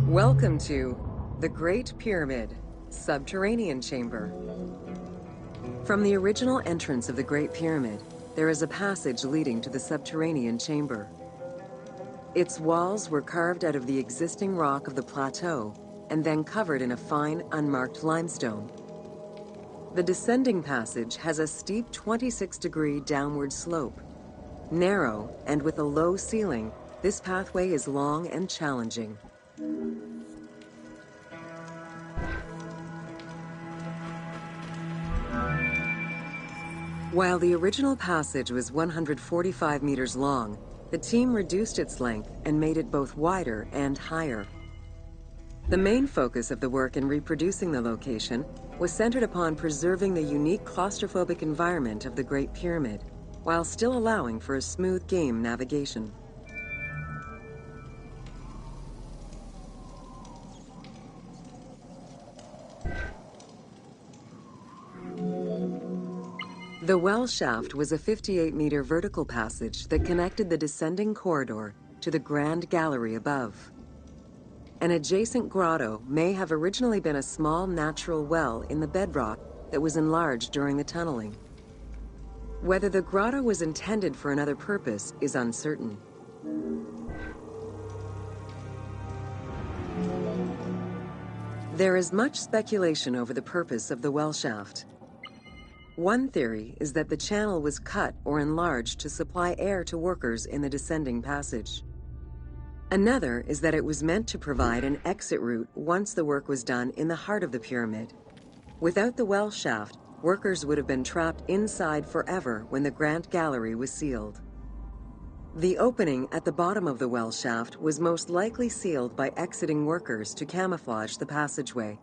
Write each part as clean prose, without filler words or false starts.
Welcome to the Great Pyramid, Subterranean Chamber. From the original entrance of the Great Pyramid, there is a passage leading to the subterranean chamber. Its walls were carved out of the existing rock of the plateau and then covered in a fine, unmarked limestone. The descending passage has a steep 26-degree downward slope. Narrow and with a low ceiling, this pathway is long and challenging. While the original passage was 145 meters long, the team reduced its length and made it both wider and higher. The main focus of the work in reproducing the location was centered upon preserving the unique claustrophobic environment of the Great Pyramid, while still allowing for a smooth game navigation. The well shaft was a 58-meter vertical passage that connected the descending corridor to the grand gallery above. An adjacent grotto may have originally been a small natural well in the bedrock that was enlarged during the tunneling. Whether the grotto was intended for another purpose is uncertain. There is much speculation over the purpose of the well shaft. One theory is that the channel was cut or enlarged to supply air to workers in the descending passage. Another is that it was meant to provide an exit route once the work was done in the heart of the pyramid. Without the well shaft, workers would have been trapped inside forever when the Grand Gallery was sealed. The opening at the bottom of the well shaft was most likely sealed by exiting workers to camouflage the passageway.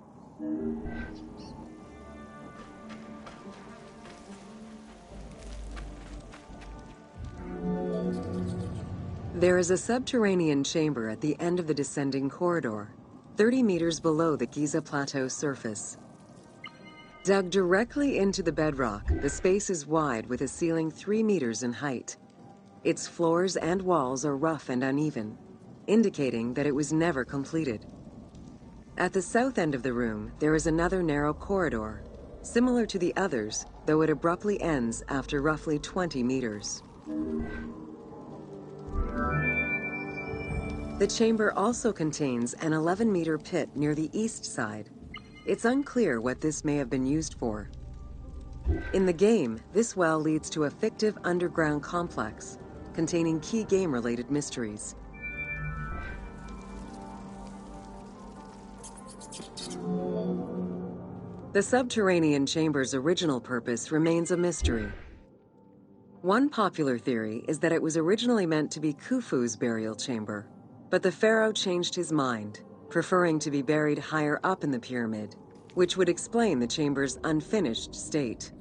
There is a subterranean chamber at the end of the descending corridor, 30 meters below the Giza Plateau surface. Dug directly into the bedrock, the space is wide with a ceiling 3 meters in height. Its floors and walls are rough and uneven, indicating that it was never completed. At the south end of the room, there is another narrow corridor, similar to the others, though it abruptly ends after roughly 20 meters. The chamber also contains an 11-meter pit near the east side. It's unclear what this may have been used for. In the game, this well leads to a fictive underground complex containing key game-related mysteries. The subterranean chamber's original purpose remains a mystery. One popular theory is that it was originally meant to be Khufu's burial chamber, but the pharaoh changed his mind, preferring to be buried higher up in the pyramid, which would explain the chamber's unfinished state.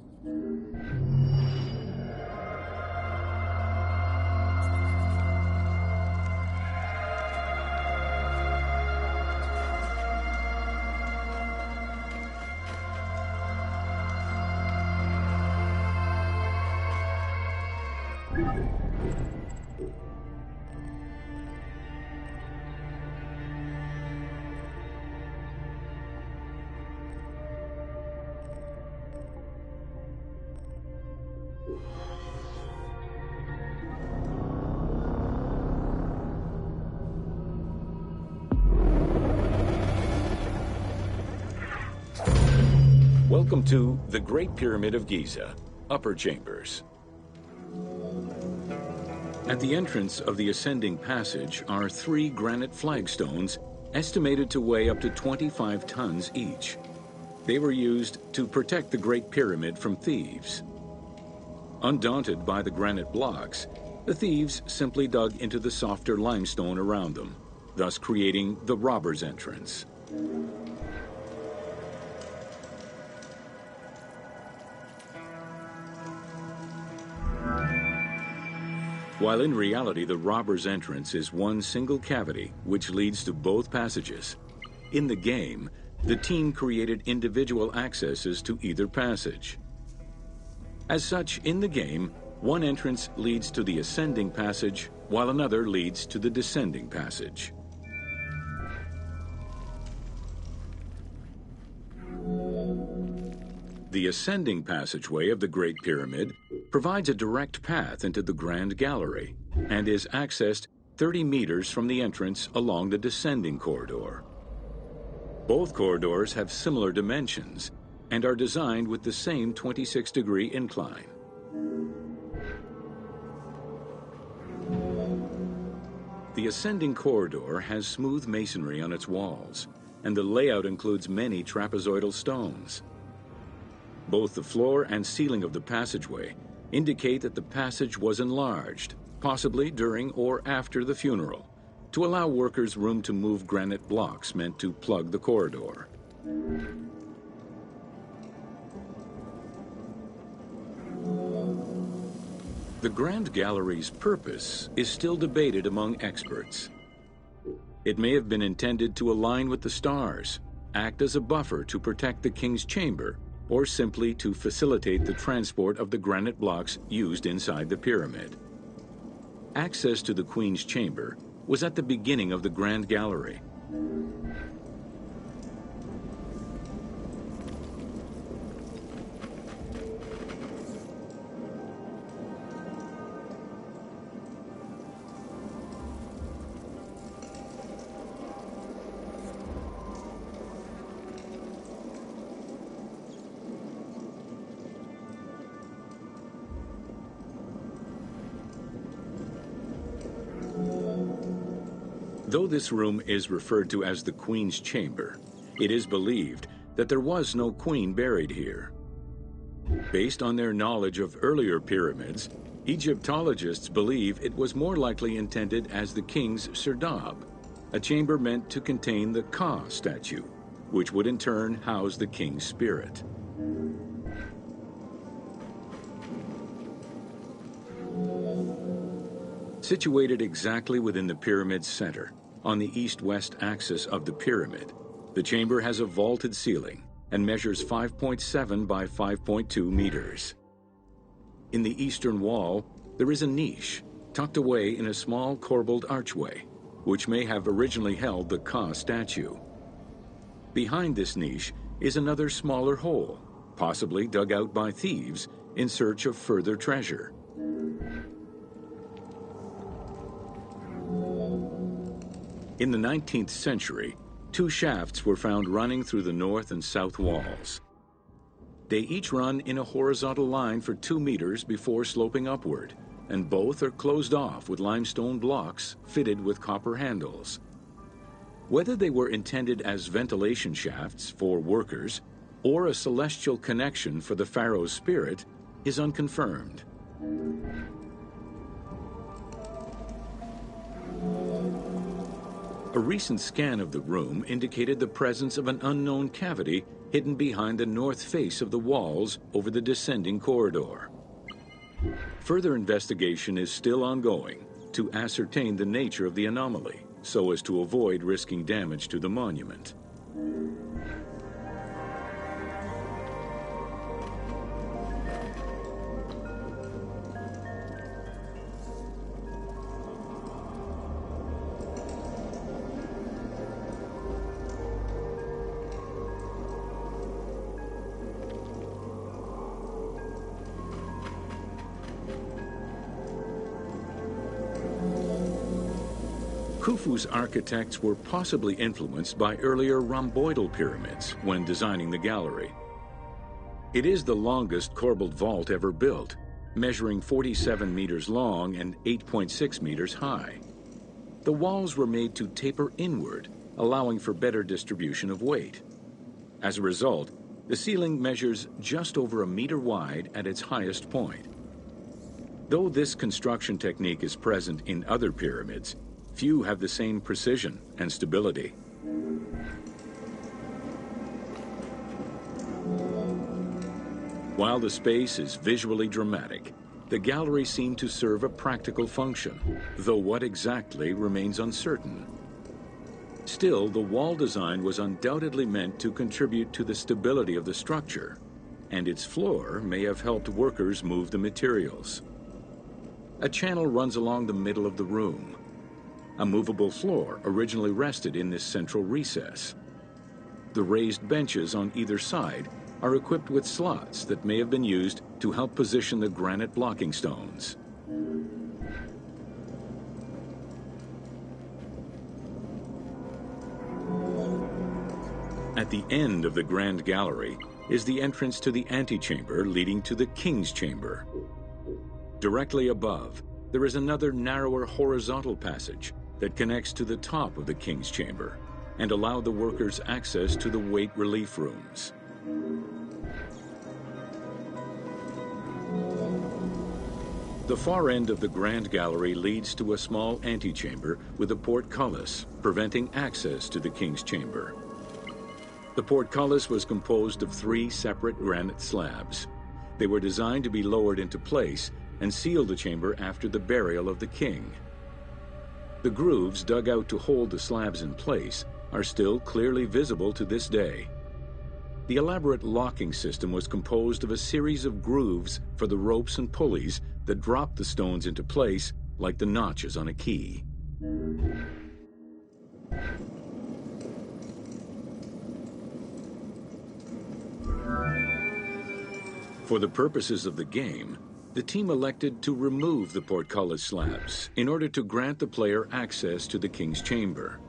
Welcome to the Great Pyramid of Giza, Upper Chambers. At the entrance of the ascending passage are 3 granite flagstones estimated to weigh up to 25 tons each. They were used to protect the Great Pyramid from thieves. Undaunted by the granite blocks, the thieves simply dug into the softer limestone around them, thus creating the robber's entrance. While in reality the robber's entrance is one single cavity which leads to both passages, in the game, the team created individual accesses to either passage. As such, in the game, one entrance leads to the ascending passage, while another leads to the descending passage. The ascending passageway of the Great Pyramid provides a direct path into the Grand Gallery and is accessed 30 meters from the entrance along the descending corridor. Both corridors have similar dimensions and are designed with the same 26-degree incline. The ascending corridor has smooth masonry on its walls, and the layout includes many trapezoidal stones. Both the floor and ceiling of the passageway indicate that the passage was enlarged, possibly during or after the funeral, to allow workers room to move granite blocks meant to plug the corridor. The Grand Gallery's purpose is still debated among experts. It may have been intended to align with the stars, act as a buffer to protect the king's chamber, or simply to facilitate the transport of the granite blocks used inside the pyramid. Access to the Queen's chamber was at the beginning of the Grand Gallery. Though this room is referred to as the Queen's Chamber, it is believed that there was no queen buried here. Based on their knowledge of earlier pyramids, Egyptologists believe it was more likely intended as the king's serdab, a chamber meant to contain the Ka statue, which would in turn house the king's spirit. Situated exactly within the pyramid's center, on the east-west axis of the pyramid, the chamber has a vaulted ceiling and measures 5.7 by 5.2 meters. In the eastern wall, there is a niche tucked away in a small corbelled archway, which may have originally held the Ka statue. Behind this niche is another smaller hole, possibly dug out by thieves in search of further treasure. In the 19th century, two shafts were found running through the north and south walls. They each run in a horizontal line for 2 meters before sloping upward, and both are closed off with limestone blocks fitted with copper handles. Whether they were intended as ventilation shafts for workers or a celestial connection for the pharaoh's spirit is unconfirmed. A recent scan of the room indicated the presence of an unknown cavity hidden behind the north face of the walls over the descending corridor. Further investigation is still ongoing to ascertain the nature of the anomaly, so as to avoid risking damage to the monument. Khufu's architects were possibly influenced by earlier rhomboidal pyramids when designing the gallery. It is the longest corbelled vault ever built, measuring 47 meters long and 8.6 meters high. The walls were made to taper inward, allowing for better distribution of weight. As a result, The ceiling measures just over a meter wide at its highest point. Though this construction technique is present in other pyramids, few have the same precision and stability. While the space is visually dramatic, the gallery seemed to serve a practical function, though what exactly remains uncertain. Still, the wall design was undoubtedly meant to contribute to the stability of the structure, and its floor may have helped workers move the materials. A channel runs along the middle of the room. A movable floor originally rested in this central recess. The raised benches on either side are equipped with slots that may have been used to help position the granite blocking stones. At the end of the Grand Gallery is the entrance to the antechamber leading to the King's Chamber. Directly above, there is another narrower horizontal passage that connects to the top of the King's Chamber and allow the workers access to the weight relief rooms. The far end of the Grand Gallery leads to a small antechamber with a portcullis, preventing access to the King's Chamber. The portcullis was composed of 3 separate granite slabs. They were designed to be lowered into place and seal the chamber after the burial of the king. The grooves dug out to hold the slabs in place are still clearly visible to this day. The elaborate locking system was composed of a series of grooves for the ropes and pulleys that dropped the stones into place like the notches on a key. For the purposes of the game, the team elected to remove the portcullis slabs in order to grant the player access to the King's Chamber.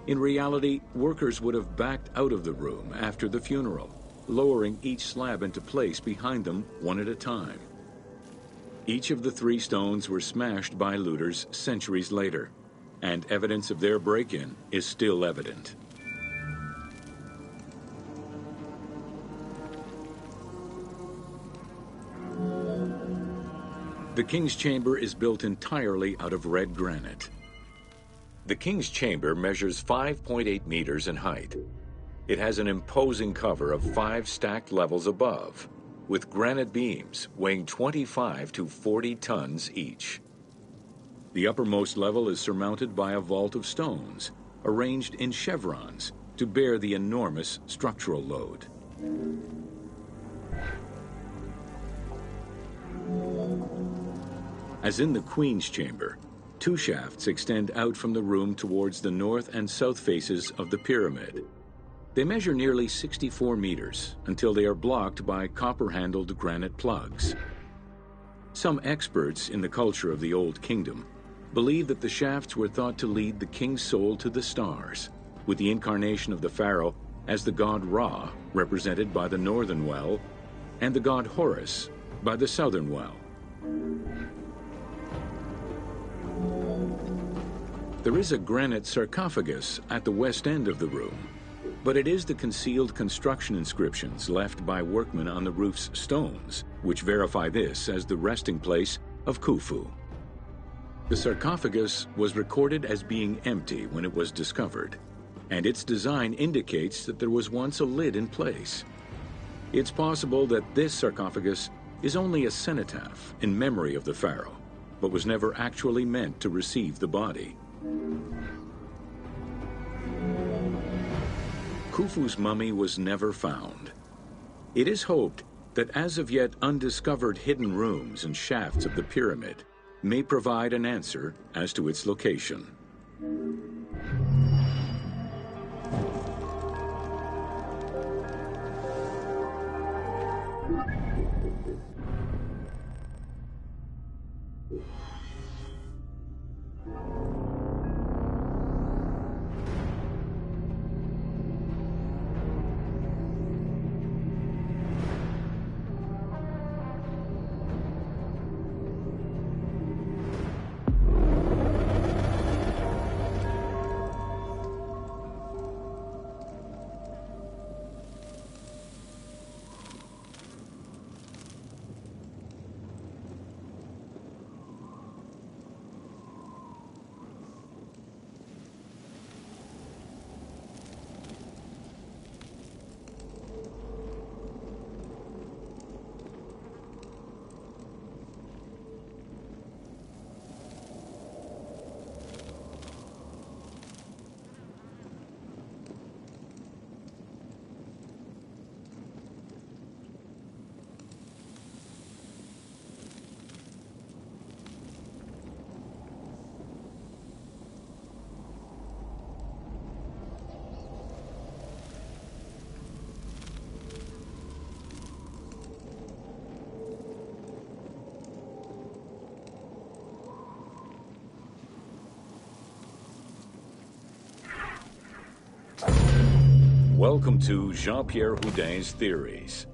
In reality, workers would have backed out of the room after the funeral, lowering each slab into place behind them one at a time. Each of the 3 stones were smashed by looters centuries later, and evidence of their break-in is still evident. The King's Chamber is built entirely out of red granite. The King's Chamber measures 5.8 meters in height. It has an imposing cover of 5 stacked levels above, with granite beams weighing 25 to 40 tons each. The uppermost level is surmounted by a vault of stones, arranged in chevrons to bear the enormous structural load. As in the Queen's Chamber, 2 shafts extend out from the room towards the north and south faces of the pyramid. They measure nearly 64 meters until they are blocked by copper-handled granite plugs. Some experts in the culture of the Old Kingdom believe that the shafts were thought to lead the king's soul to the stars, with the incarnation of the pharaoh as the god Ra, represented by the northern well, and the god Horus by the southern well. There is a granite sarcophagus at the west end of the room, but it is the concealed construction inscriptions left by workmen on the roof's stones which verify this as the resting place of Khufu. The sarcophagus was recorded as being empty when it was discovered, and its design indicates that there was once a lid in place. It's possible that this sarcophagus is only a cenotaph in memory of the pharaoh, but was never actually meant to receive the body. Khufu's mummy was never found. It is hoped that as of yet undiscovered hidden rooms and shafts of the pyramid may provide an answer as to its location. Welcome to Jean-Pierre Houdin's Theories.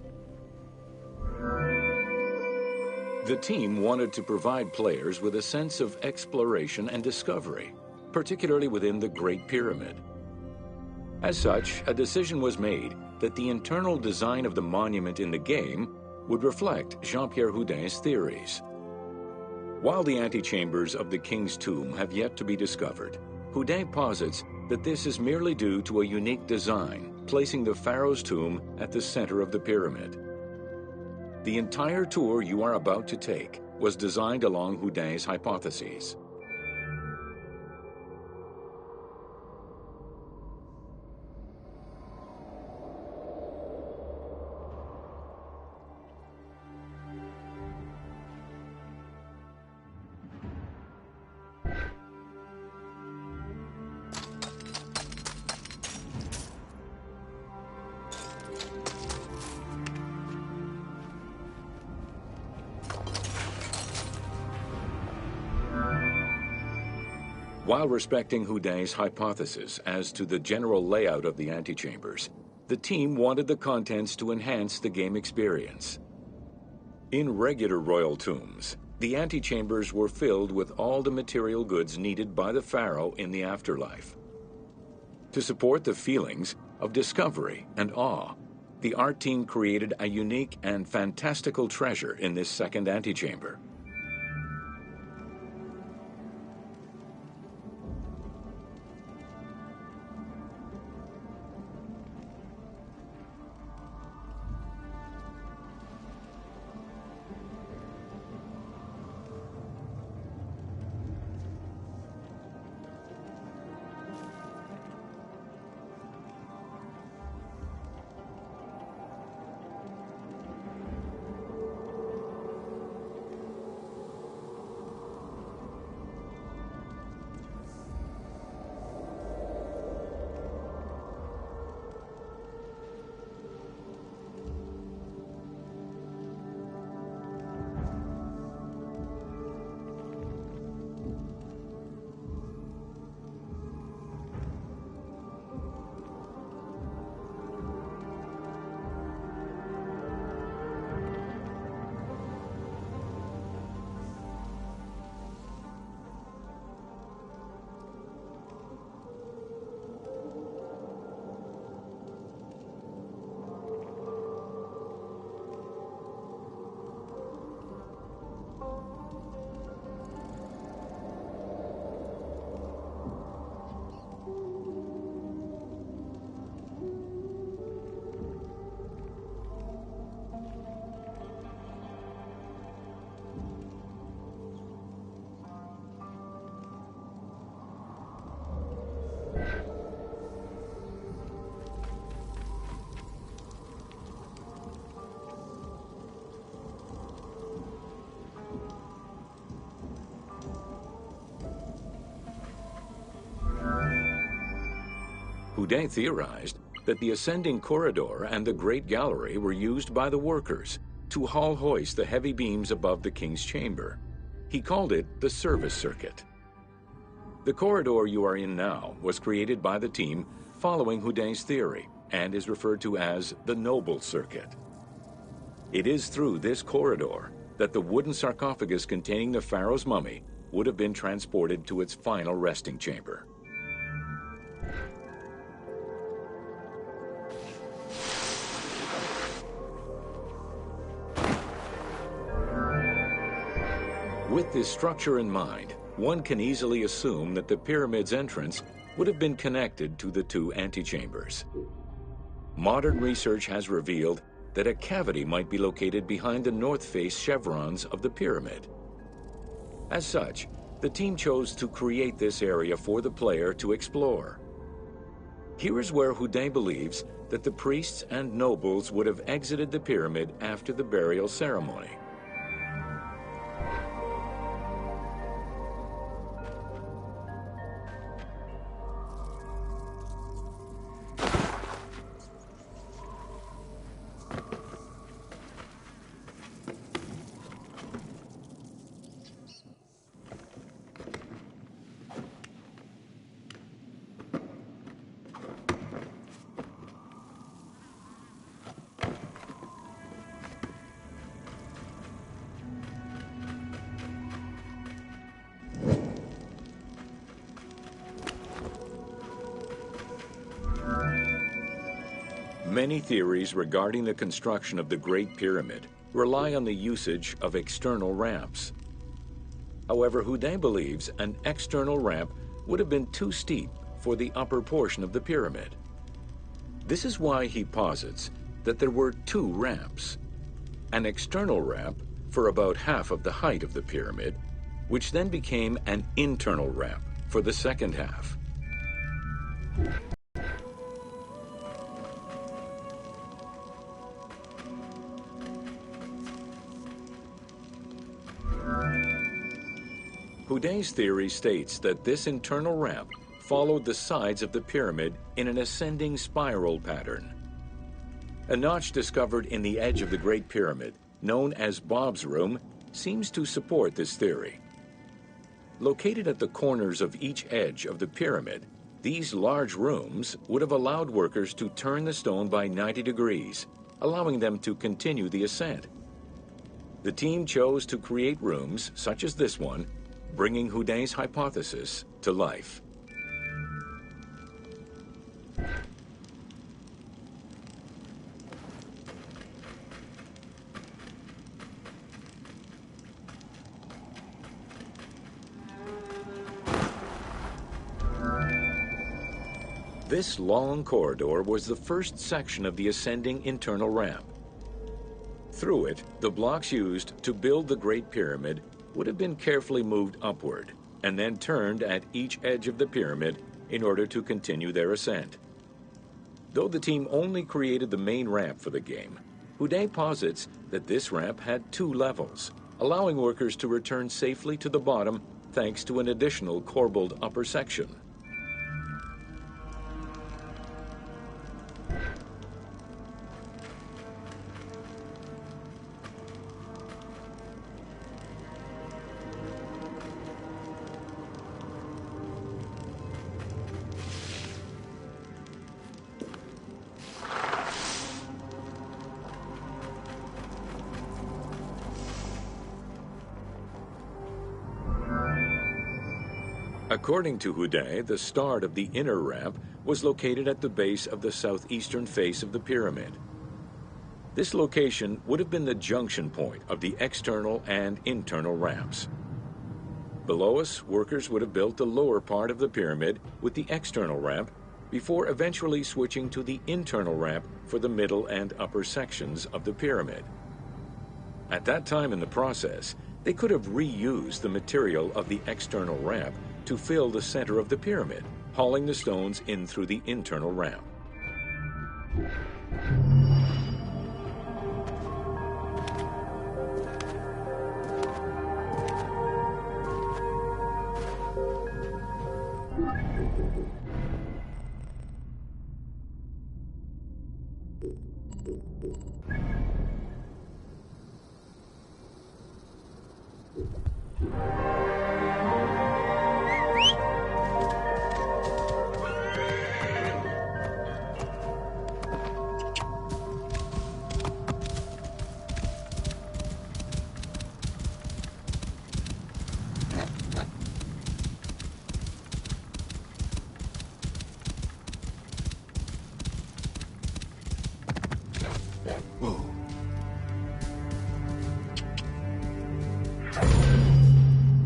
The team wanted to provide players with a sense of exploration and discovery, particularly within the Great Pyramid. As such, a decision was made that the internal design of the monument in the game would reflect Jean-Pierre Houdin's theories. While the antechambers of the king's tomb have yet to be discovered, Houdin posits that this is merely due to a unique design, placing the pharaoh's tomb at the center of the pyramid. The entire tour you are about to take was designed along Houdin's hypotheses. While respecting Houdin's hypothesis as to the general layout of the antechambers, the team wanted the contents to enhance the game experience. In regular royal tombs, the antechambers were filled with all the material goods needed by the pharaoh in the afterlife. To support the feelings of discovery and awe, the art team created a unique and fantastical treasure in this second antechamber. Houdin theorized that the ascending corridor and the Great Gallery were used by the workers to haul hoist the heavy beams above the king's chamber. He called it the service circuit. The corridor you are in now was created by the team following Houdin's theory and is referred to as the noble circuit. It is through this corridor that the wooden sarcophagus containing the pharaoh's mummy would have been transported to its final resting chamber. With this structure in mind, one can easily assume that the pyramid's entrance would have been connected to the two antechambers. Modern research has revealed that a cavity might be located behind the north face chevrons of the pyramid. As such, the team chose to create this area for the player to explore. Here is where Houdin believes that the priests and nobles would have exited the pyramid after the burial ceremony. Many theories regarding the construction of the Great Pyramid rely on the usage of external ramps. However, Houdet believes an external ramp would have been too steep for the upper portion of the pyramid. This is why he posits that there were two ramps, an external ramp for about half of the height of the pyramid, which then became an internal ramp for the second half. Houdet's theory states that this internal ramp followed the sides of the pyramid in an ascending spiral pattern. A notch discovered in the edge of the Great Pyramid, known as Bob's Room, seems to support this theory. Located at the corners of each edge of the pyramid, these large rooms would have allowed workers to turn the stone by 90 degrees, allowing them to continue the ascent. The team chose to create rooms such as this one, bringing Houdet's hypothesis to life. This long corridor was the first section of the ascending internal ramp. Through it, the blocks used to build the Great Pyramid would have been carefully moved upward and then turned at each edge of the pyramid in order to continue their ascent. Though the team only created the main ramp for the game, Houdet posits that this ramp had two levels, allowing workers to return safely to the bottom thanks to an additional corbelled upper section. According to Houdet, the start of the inner ramp was located at the base of the southeastern face of the pyramid. This location would have been the junction point of the external and internal ramps. Below us, workers would have built the lower part of the pyramid with the external ramp before eventually switching to the internal ramp for the middle and upper sections of the pyramid. At that time in the process, they could have reused the material of the external ramp to fill the center of the pyramid, hauling the stones in through the internal ramp.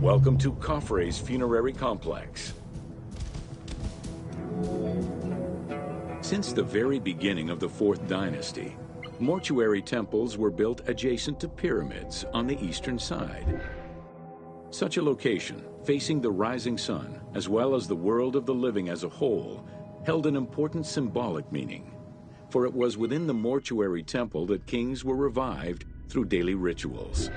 Welcome to Khafre's funerary complex. Since the very beginning of the 4th dynasty, mortuary temples were built adjacent to pyramids on the eastern side. Such a location, facing the rising sun, as well as the world of the living as a whole, held an important symbolic meaning, for it was within the mortuary temple that kings were revived through daily rituals.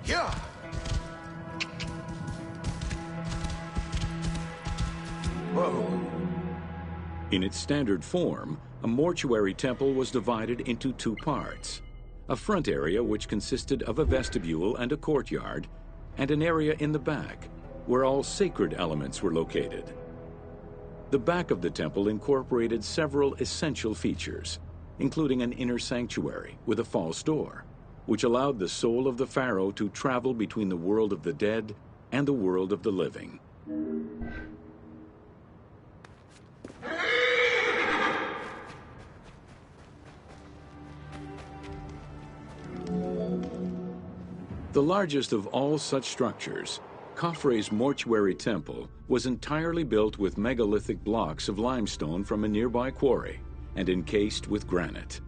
Yeah. Whoa. In its standard form, a mortuary temple was divided into two parts: a front area which consisted of a vestibule and a courtyard, and an area in the back, where all sacred elements were located. The back of the temple incorporated several essential features, including an inner sanctuary with a false door, which allowed the soul of the pharaoh to travel between the world of the dead and the world of the living. The largest of all such structures, Khafre's mortuary temple was entirely built with megalithic blocks of limestone from a nearby quarry and encased with granite.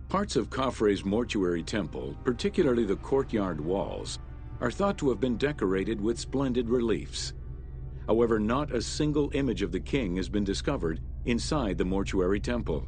Parts of Khafre's mortuary temple, particularly the courtyard walls, are thought to have been decorated with splendid reliefs. However, not a single image of the king has been discovered inside the mortuary temple.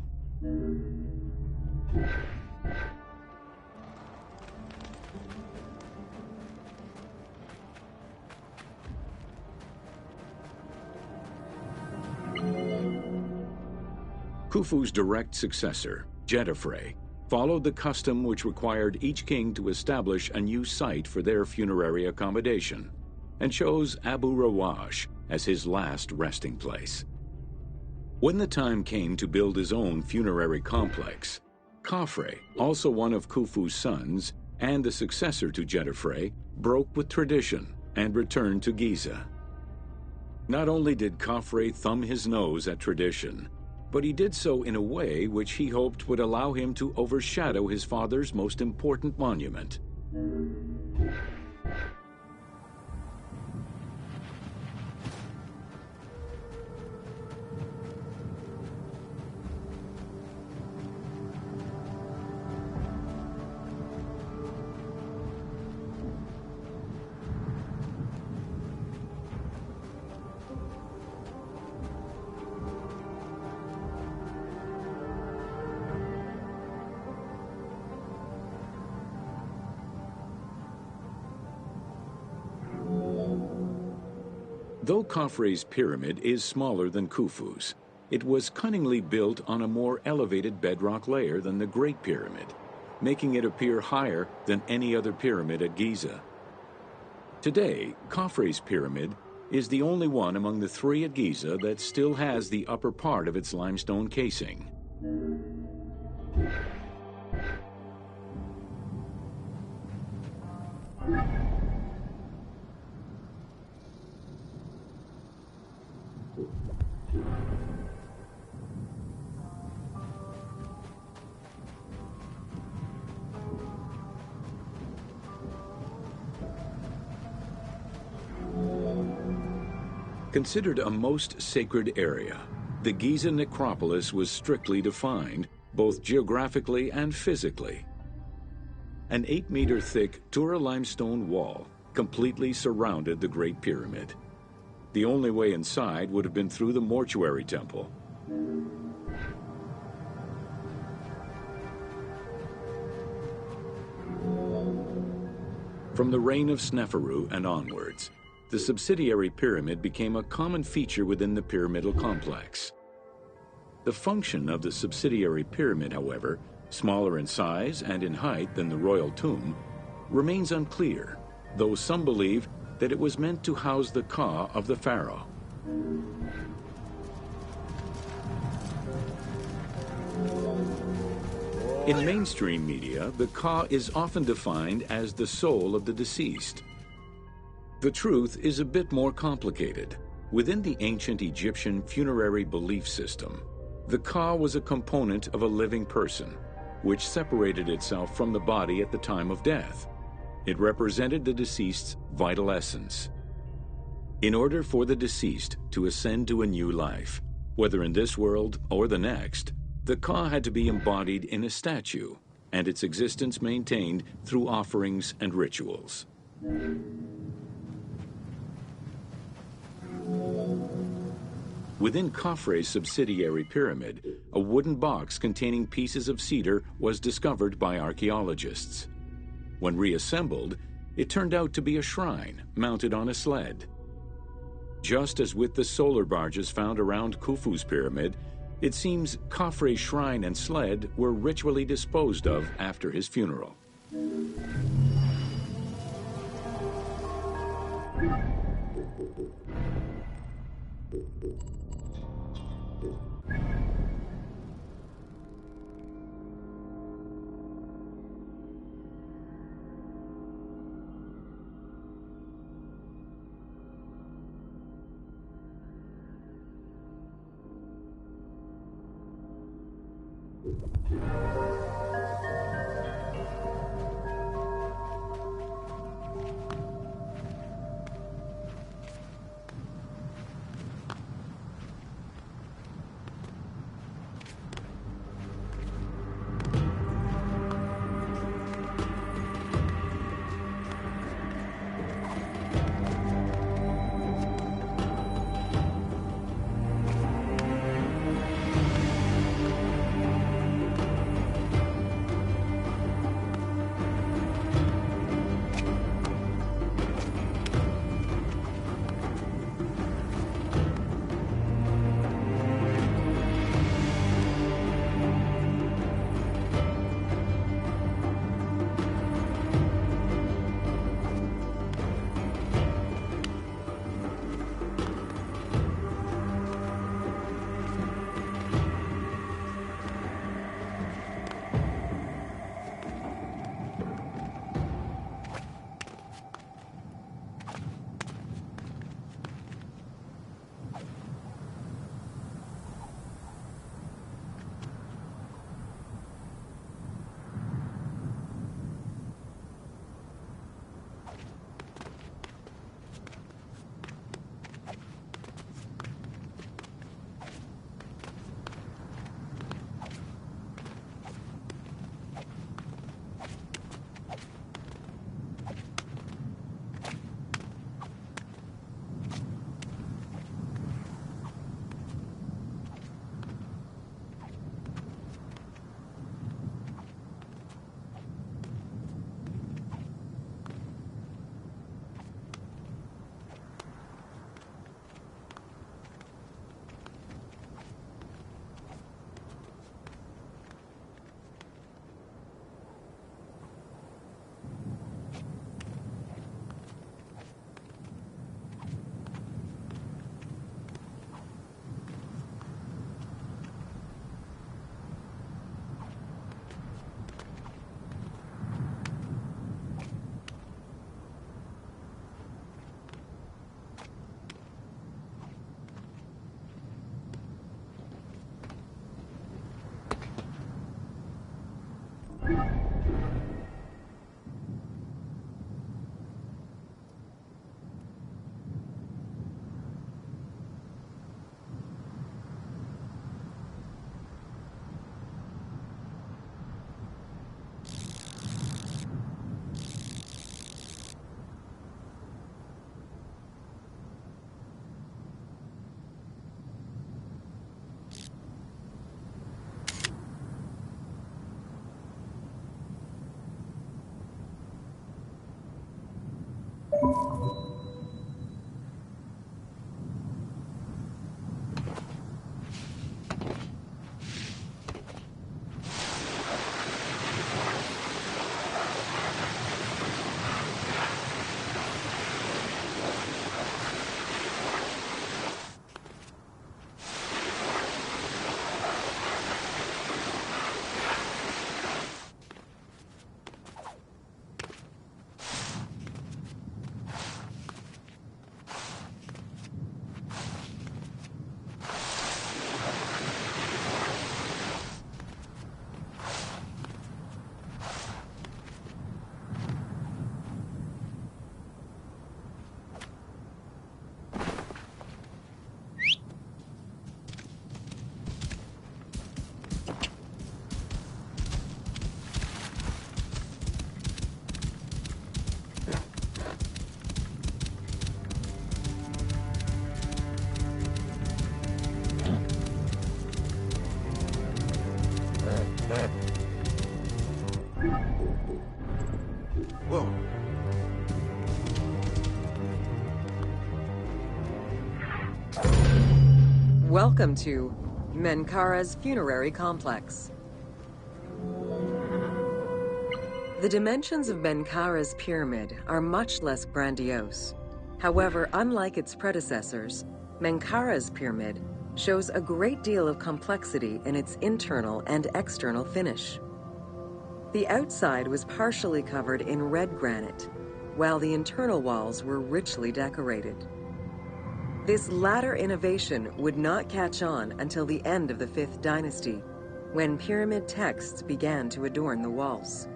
Khufu's direct successor, Jedefre, followed the custom which required each king to establish a new site for their funerary accommodation, and chose Abu Rawash as his last resting place. When the time came to build his own funerary complex, Khafre, also one of Khufu's sons and the successor to Jedefre, broke with tradition and returned to Giza. Not only did Khafre thumb his nose at tradition, but he did so in a way which he hoped would allow him to overshadow his father's most important monument. Though Khafre's pyramid is smaller than Khufu's, it was cunningly built on a more elevated bedrock layer than the Great Pyramid, making it appear higher than any other pyramid at Giza. Today, Khafre's pyramid is the only one among the three at Giza that still has the upper part of its limestone casing. Considered a most sacred area, the Giza necropolis was strictly defined, both geographically and physically. An 8-meter-thick Tura limestone wall completely surrounded the Great Pyramid. The only way inside would have been through the mortuary temple. From the reign of Sneferu and onwards, the subsidiary pyramid became a common feature within the pyramidal complex. The function of the subsidiary pyramid, however, smaller in size and in height than the royal tomb, remains unclear, though some believe that it was meant to house the ka of the pharaoh. In mainstream media, the ka is often defined as the soul of the deceased. The truth is a bit more complicated. Within the ancient Egyptian funerary belief system, the ka was a component of a living person, which separated itself from the body at the time of death. It represented the deceased's vital essence. In order for the deceased to ascend to a new life, whether in this world or the next, the ka had to be embodied in a statue, and its existence maintained through offerings and rituals. Within Khafre's subsidiary pyramid, a wooden box containing pieces of cedar was discovered by archaeologists. When reassembled, it turned out to be a shrine mounted on a sled. Just as with the solar barges found around Khufu's pyramid, it seems Khafre's shrine and sled were ritually disposed of after his funeral. Welcome to Menkaura's funerary complex. The dimensions of Menkaura's pyramid are much less grandiose. However, unlike its predecessors, Menkaura's pyramid shows a great deal of complexity in its internal and external finish. The outside was partially covered in red granite, while the internal walls were richly decorated. This latter innovation would not catch on until the end of the 5th dynasty, when pyramid texts began to adorn the walls.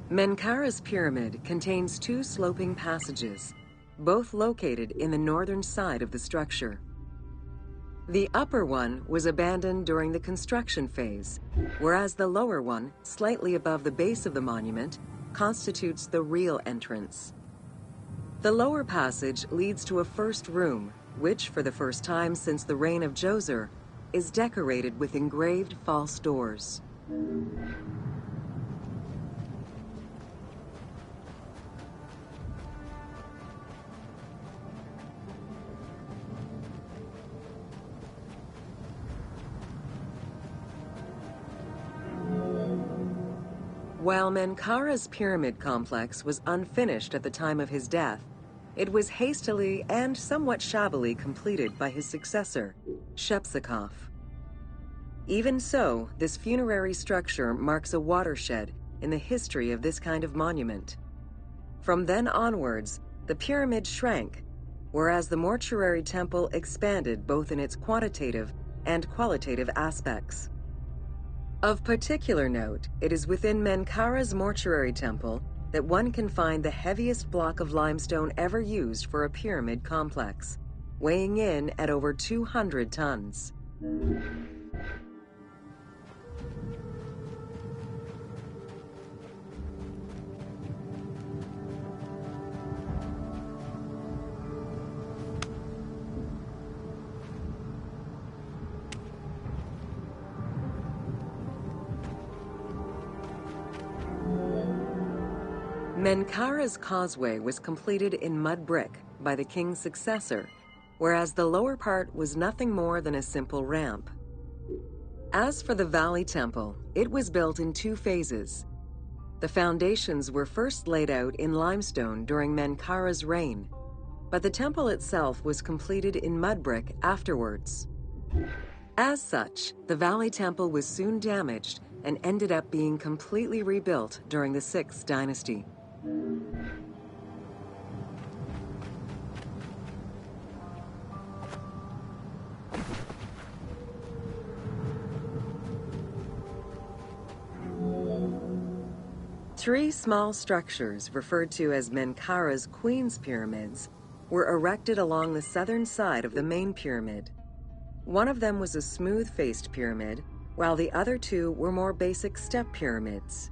Menkaura's pyramid contains 2 sloping passages, both located in the northern side of the structure. The upper one was abandoned during the construction phase, whereas the lower one, slightly above the base of the monument, constitutes the real entrance. The lower passage leads to a first room, which, for the first time since the reign of Djoser, is decorated with engraved false doors. While Menkaura's pyramid complex was unfinished at the time of his death, it was hastily and somewhat shabbily completed by his successor, Shepseskaf. Even so, this funerary structure marks a watershed in the history of this kind of monument. From then onwards, the pyramid shrank, whereas the mortuary temple expanded both in its quantitative and qualitative aspects. Of particular note, it is within Menkaura's mortuary temple that one can find the heaviest block of limestone ever used for a pyramid complex, weighing in at over 200 tons. Menkaura's causeway was completed in mud brick by the king's successor, whereas the lower part was nothing more than a simple ramp. As for the Valley Temple, it was built in 2 phases. The foundations were first laid out in limestone during Menkaura's reign, but the temple itself was completed in mud brick afterwards. As such, the Valley Temple was soon damaged and ended up being completely rebuilt during the 6th dynasty. Three small structures, referred to as Menkaura's Queen's Pyramids, were erected along the southern side of the main pyramid. One of them was a smooth-faced pyramid, while the other 2 were more basic step pyramids.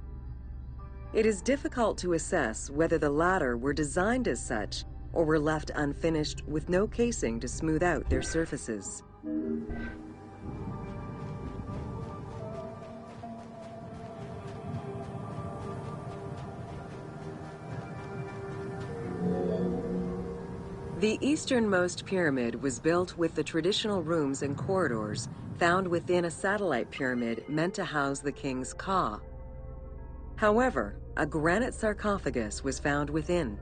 It is difficult to assess whether the latter were designed as such or were left unfinished with no casing to smooth out their surfaces. The easternmost pyramid was built with the traditional rooms and corridors found within a satellite pyramid meant to house the king's ka. However, a granite sarcophagus was found within,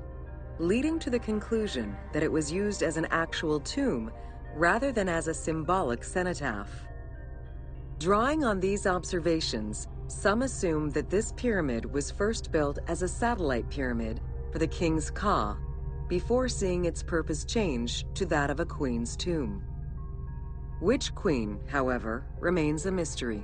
leading to the conclusion that it was used as an actual tomb rather than as a symbolic cenotaph. Drawing on these observations, some assume that this pyramid was first built as a satellite pyramid for the king's ka, before seeing its purpose change to that of a queen's tomb. Which queen, however, remains a mystery.